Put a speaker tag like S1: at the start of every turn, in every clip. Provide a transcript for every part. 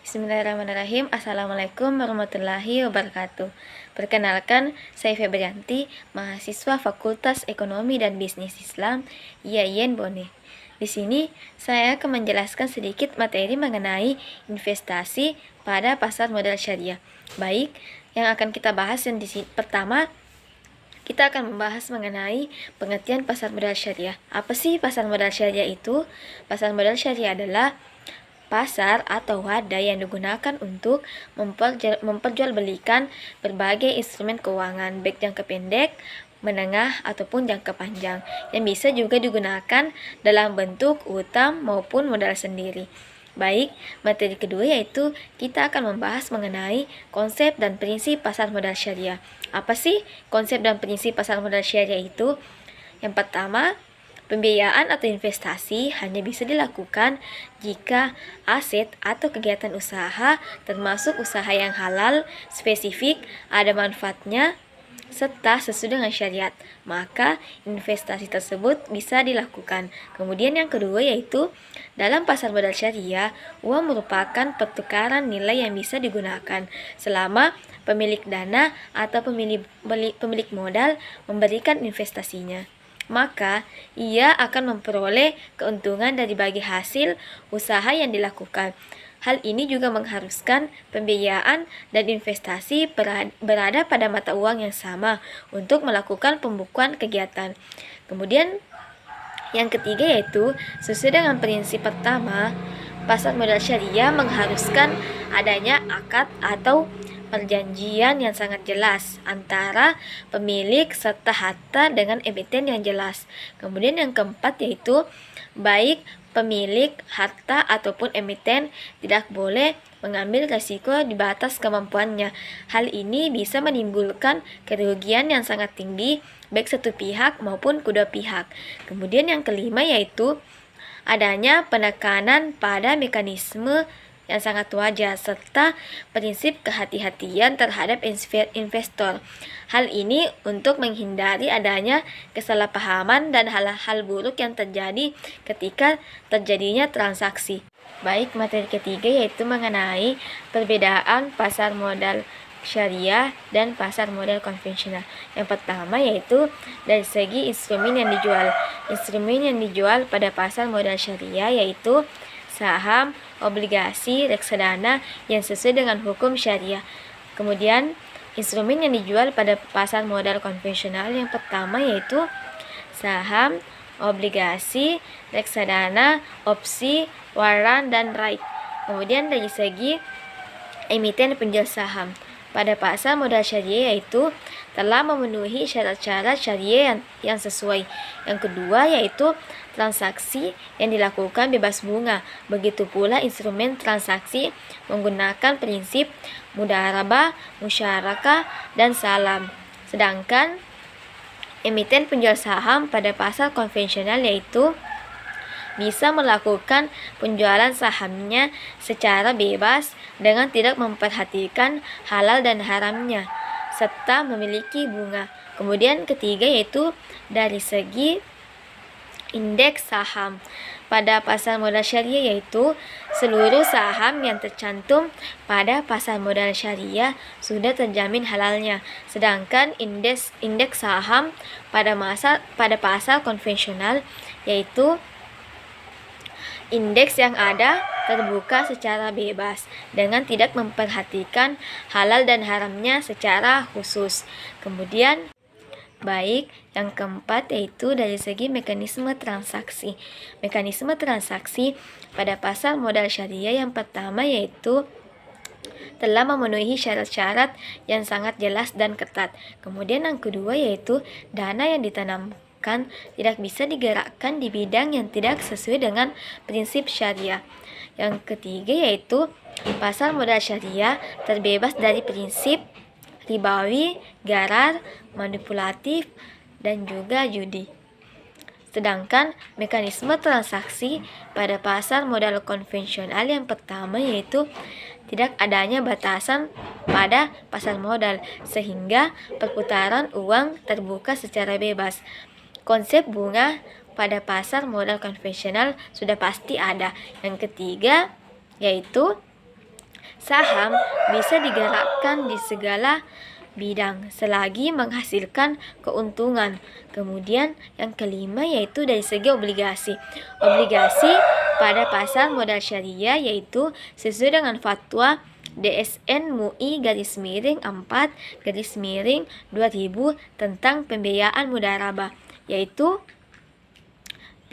S1: Bismillahirrahmanirrahim. Assalamualaikum warahmatullahi wabarakatuh. Perkenalkan, saya Febrianti, mahasiswa Fakultas Ekonomi dan Bisnis Islam IAIN Bone. Di sini saya akan menjelaskan sedikit materi mengenai investasi pada pasar modal syariah. Baik, yang akan kita bahas yang di sini pertama, kita akan membahas mengenai pengertian pasar modal syariah. Apa sih pasar modal syariah itu? Pasar modal syariah adalah pasar atau wadah yang digunakan untuk memperjualbelikan berbagai instrumen keuangan, baik jangka pendek, menengah, ataupun jangka panjang, yang bisa juga digunakan dalam bentuk utang maupun modal sendiri. Baik, materi kedua yaitu kita akan membahas mengenai konsep dan prinsip pasar modal syariah. Apa sih konsep dan prinsip pasar modal syariah itu? Yang pertama, pembiayaan atau investasi hanya bisa dilakukan jika aset atau kegiatan usaha termasuk usaha yang halal, spesifik, ada manfaatnya, serta sesuai dengan syariat, maka investasi tersebut bisa dilakukan. Kemudian yang kedua yaitu dalam pasar modal syariah, uang merupakan pertukaran nilai yang bisa digunakan selama pemilik dana atau pemilik modal memberikan investasinya, maka ia akan memperoleh keuntungan dari bagi hasil usaha yang dilakukan. Hal ini juga mengharuskan pembiayaan dan investasi berada pada mata uang yang sama untuk melakukan pembukuan kegiatan. Kemudian yang ketiga yaitu sesuai dengan prinsip pertama, pasar modal syariah mengharuskan adanya akad atau perjanjian yang sangat jelas antara pemilik serta harta dengan emiten yang jelas. Kemudian yang keempat yaitu baik pemilik harta ataupun emiten tidak boleh mengambil risiko di batas kemampuannya. Hal ini bisa menimbulkan kerugian yang sangat tinggi baik satu pihak maupun kedua pihak. Kemudian yang kelima yaitu adanya penekanan pada mekanisme yang sangat wajar serta prinsip kehati-hatian terhadap investor. Hal ini untuk menghindari adanya kesalahpahaman dan hal-hal buruk yang terjadi ketika terjadinya transaksi. Baik, materi ketiga yaitu mengenai perbedaan pasar modal syariah dan pasar modal konvensional. Yang pertama yaitu dari segi instrumen yang dijual. Instrumen yang dijual pada pasar modal syariah yaitu saham, obligasi, reksadana yang sesuai dengan hukum syariah. Kemudian instrumen yang dijual pada pasar modal konvensional yang pertama yaitu saham, obligasi, reksadana, opsi, waran, dan right. Kemudian dari segi emiten penjual saham pada pasar modal syariah yaitu telah memenuhi syarat-syarat syariah yang sesuai. Yang kedua yaitu transaksi yang dilakukan bebas bunga. Begitu pula instrumen transaksi menggunakan prinsip mudharabah, musyarakah, dan salam. Sedangkan emiten penjual saham pada pasar konvensional yaitu bisa melakukan penjualan sahamnya secara bebas dengan tidak memperhatikan halal dan haramnya, serta memiliki bunga. Kemudian ketiga yaitu dari segi indeks saham pada pasar modal syariah yaitu seluruh saham yang tercantum pada pasar modal syariah sudah terjamin halalnya, sedangkan indeks saham pada pasar konvensional yaitu indeks yang ada terbuka secara bebas dengan tidak memperhatikan halal dan haramnya secara khusus. Kemudian baik, yang keempat yaitu dari segi mekanisme transaksi. Mekanisme transaksi pada pasar modal syariah yang pertama yaitu telah memenuhi syarat-syarat yang sangat jelas dan ketat. Kemudian yang kedua yaitu dana yang ditanamkan tidak bisa digerakkan di bidang yang tidak sesuai dengan prinsip syariah. Yang ketiga yaitu pasar modal syariah terbebas dari prinsip ribawi, garar, manipulatif, dan juga judi. Sedangkan mekanisme transaksi pada pasar modal konvensional yang pertama yaitu tidak adanya batasan pada pasar modal sehingga perputaran uang terbuka secara bebas. Konsep bunga pada pasar modal konvensional sudah pasti ada. Yang ketiga yaitu saham bisa digerakkan di segala bidang selagi menghasilkan keuntungan. Kemudian yang kelima yaitu dari segi obligasi. Obligasi pada pasar modal syariah yaitu sesuai dengan fatwa DSN MUI _4_2000 tentang pembiayaan mudharabah, yaitu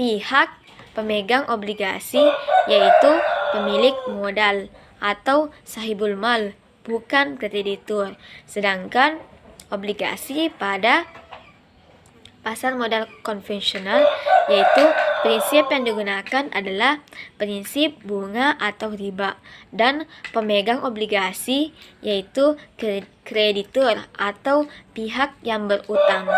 S1: pihak pemegang obligasi yaitu pemilik modal atau sahibul mal, bukan kreditur. Sedangkan obligasi pada pasar modal konvensional yaitu prinsip yang digunakan adalah prinsip bunga atau riba, dan pemegang obligasi yaitu kreditur atau pihak yang berutang.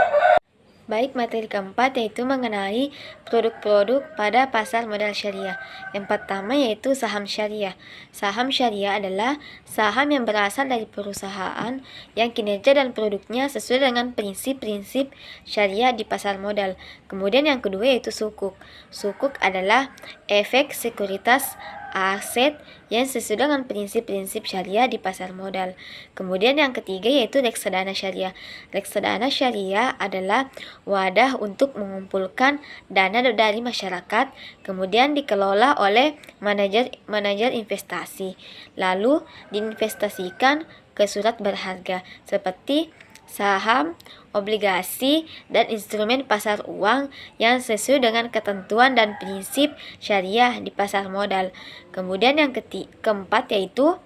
S1: Baik, materi keempat yaitu mengenai produk-produk pada pasar modal syariah. Yang pertama yaitu saham syariah. Saham syariah adalah saham yang berasal dari perusahaan yang kinerja dan produknya sesuai dengan prinsip-prinsip syariah di pasar modal. Kemudian yang kedua yaitu sukuk. Sukuk adalah efek sekuritas aset yang sesuai dengan prinsip-prinsip syariah di pasar modal. Kemudian yang ketiga yaitu reksadana syariah. Reksadana syariah adalah wadah untuk mengumpulkan dana dari masyarakat, kemudian dikelola oleh manajer investasi, lalu diinvestasikan ke surat berharga seperti saham, obligasi, dan instrumen pasar uang yang sesuai dengan ketentuan dan prinsip syariah di pasar modal. Kemudian yang keempat yaitu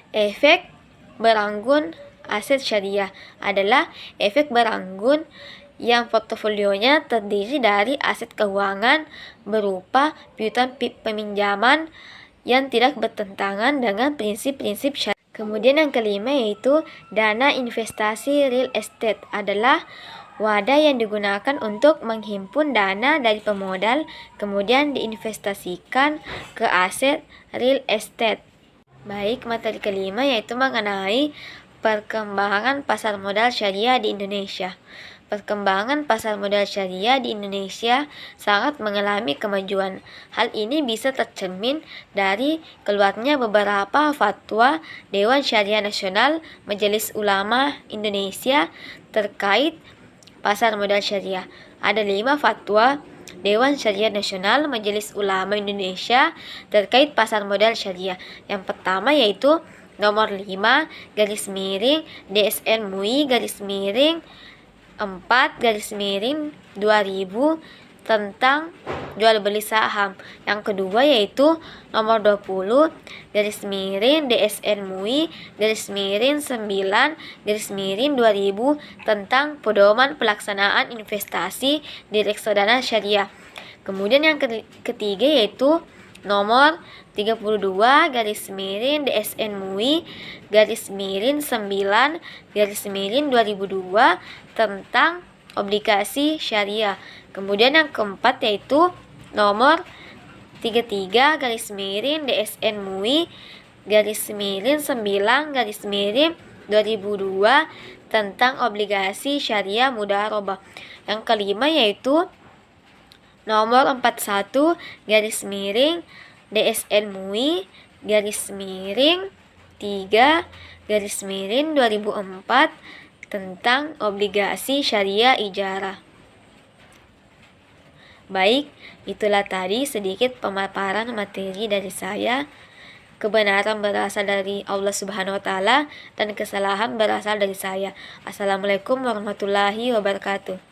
S1: efek beranggun aset syariah adalah efek beranggun yang portofolionya terdiri dari aset keuangan berupa piutang peminjaman yang tidak bertentangan dengan prinsip-prinsip syariah. Kemudian yang kelima yaitu dana investasi real estate adalah wadah yang digunakan untuk menghimpun dana dari pemodal kemudian diinvestasikan ke aset real estate. Baik, materi kelima yaitu mengenai perkembangan pasar modal syariah di Indonesia. Perkembangan pasar modal syariah di Indonesia sangat mengalami kemajuan. Hal ini bisa tercermin dari keluarnya beberapa fatwa Dewan Syariah Nasional Majelis Ulama Indonesia terkait pasar modal syariah. Ada 5 fatwa Dewan Syariah Nasional Majelis Ulama Indonesia terkait pasar modal syariah. Yang pertama yaitu nomor 5 DSN MUI _4_2000 tentang jual beli saham. Yang kedua yaitu nomor 20 DSN MUI _9_2000 tentang pedoman pelaksanaan investasi di reksadana syariah. Kemudian yang ketiga yaitu nomor 32 DSN MUI _9_2002 tentang obligasi syariah. Kemudian yang keempat yaitu nomor 33 DSN MUI _9_2002 tentang obligasi syariah mudharabah. Yang kelima yaitu nomor 41 DSN MUI _3_2004 tentang obligasi syariah ijarah. Baik, itulah tadi sedikit pemaparan materi dari saya. Kebenaran berasal dari Allah Subhanahu wa Ta'ala dan kesalahan berasal dari saya. Assalamualaikum warahmatullahi wabarakatuh.